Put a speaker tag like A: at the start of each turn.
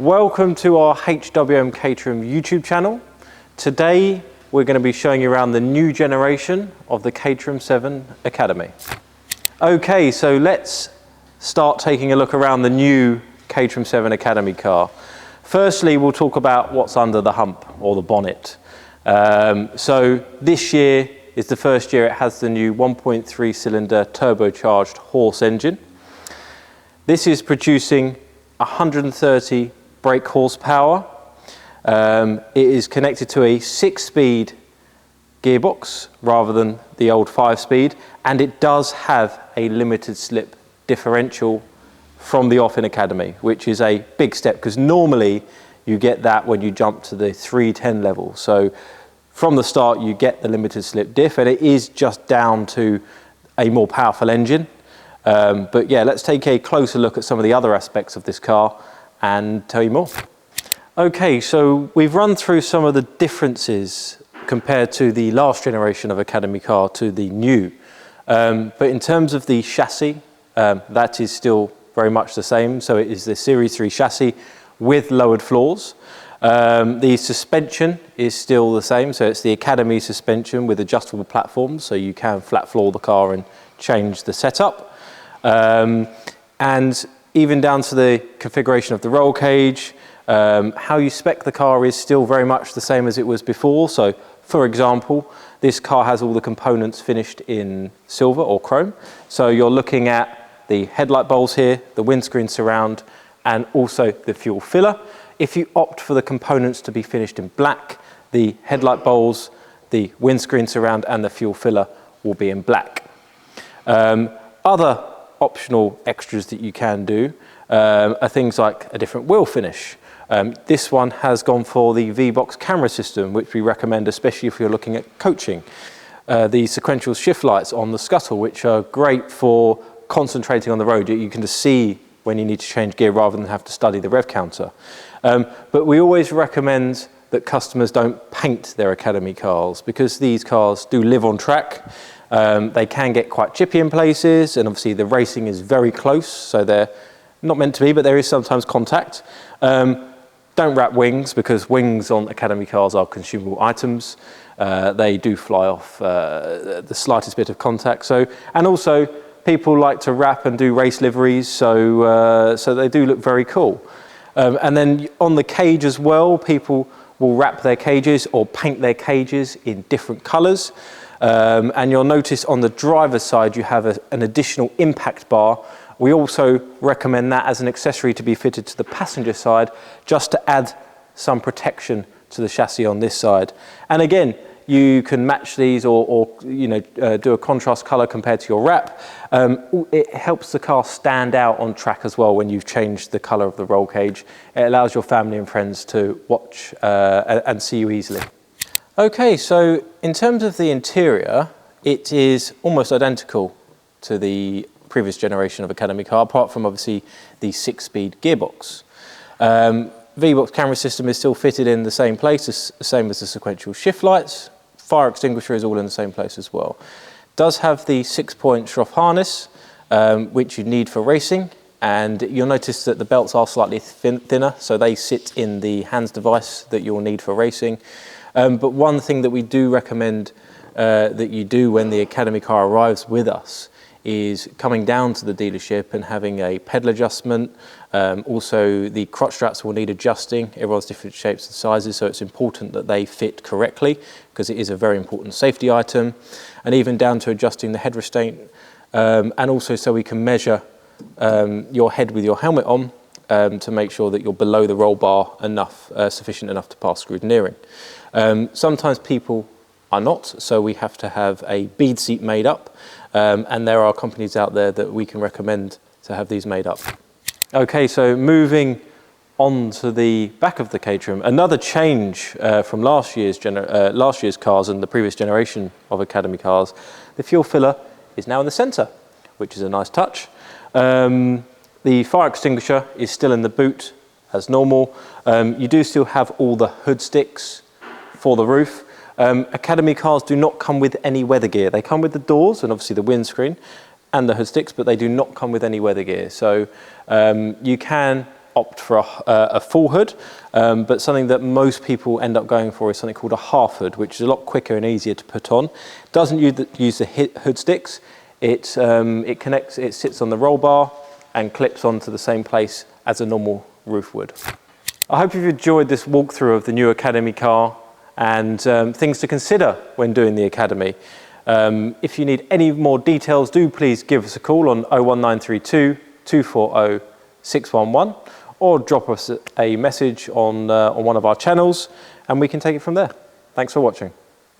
A: Welcome to our HWM Caterham YouTube channel. Today we're going to be showing you around the new generation of the Caterham 7 Academy. Okay, so let's start taking a look around the new Caterham 7 Academy car. Firstly, we'll talk about what's under the hump or the bonnet. So this year is the first year it has the new 1.3 cylinder turbocharged horse engine. This is producing 130 brake horsepower. It is connected to a 6-speed gearbox rather than the old 5-speed, and it does have a limited slip differential from the off in Academy, which is a big step because normally you get that when you jump to the 310 level. So from the start you get the limited slip diff, and it is just down to a more powerful engine. But yeah, let's take a closer look at some of the other aspects of this car and tell you more. Okay, so we've run through some of the differences compared to the last generation of Academy car to the new. But in terms of the chassis, that is still very much the same. So it is the Series 3 chassis with lowered floors. The suspension is still the same. So it's the Academy suspension with adjustable platforms. So you can flat floor the car and change the setup. And even down to the configuration of the roll cage, how you spec the car is still very much the same as it was before. So for example, this car has all the components finished in silver or chrome. So you're looking at the headlight bowls here, the windscreen surround, and also the fuel filler. If you opt for the components to be finished in black, the headlight bowls, the windscreen surround, and the fuel filler will be in black. Other optional extras that you can do are things like a different wheel finish. This one has gone for the V-Box camera system, which we recommend especially if you're looking at coaching. The sequential shift lights on the scuttle, which are great for concentrating on the road. You can just see when you need to change gear rather than have to study the rev counter. But we always recommend that customers don't paint their Academy cars because these cars do live on track. They can get quite chippy in places, and obviously the racing is very close, so they're not meant to be, but there is sometimes contact. Don't wrap wings because wings on Academy cars are consumable items. They do fly off the slightest bit of contact. And also people like to wrap and do race liveries, so they do look very cool. And then on the cage as well, people will wrap their cages or paint their cages in different colours. And you'll notice on the driver's side you have an additional impact bar. We also recommend that as an accessory to be fitted to the passenger side just to add some protection to the chassis on this side. And again, you can match these or do a contrast colour compared to your wrap. It helps the car stand out on track as well when you've changed the colour of the roll cage. It allows your family and friends to watch and see you easily. Okay, so in terms of the interior, it is almost identical to the previous generation of Academy car, apart from obviously the 6-speed gearbox. V-Box camera system is still fitted in the same place, same as the sequential shift lights. Fire extinguisher is all in the same place as well. Does have the 6-point Schroff harness, which you need for racing, and you'll notice that the belts are slightly thinner, so they sit in the hands device that you'll need for racing. But one thing that we do recommend that you do when the Academy car arrives with us is coming down to the dealership and having a pedal adjustment. Also, the crotch straps will need adjusting. Everyone's different shapes and sizes, so it's important that they fit correctly because it is a very important safety item. And even down to adjusting the head restraint, and also so we can measure your head with your helmet on to make sure that you're below the roll bar enough, sufficient enough to pass scrutineering. Sometimes people are not, so we have to have a bead seat made up, and there are companies out there that we can recommend to have these made up. Okay, so moving on to the back of the Caterham, another change from last year's cars and the previous generation of Academy cars, the fuel filler is now in the centre, which is a nice touch. The fire extinguisher is still in the boot as normal. You do still have all the hood sticks for the roof. Academy cars do not come with any weather gear. They come with the doors and obviously the windscreen and the hood sticks, but they do not come with any weather gear. So you can opt for a full hood, but something that most people end up going for is something called a half hood, which is a lot quicker and easier to put on. It doesn't use the hood sticks. It connects, it sits on the roll bar and clips onto the same place as a normal roof would. I hope you've enjoyed this walkthrough of the new Academy car and things to consider when doing the Academy. If you need any more details, do please give us a call on 01932 240 611 or drop us a message on one of our channels and we can take it from there. Thanks for watching.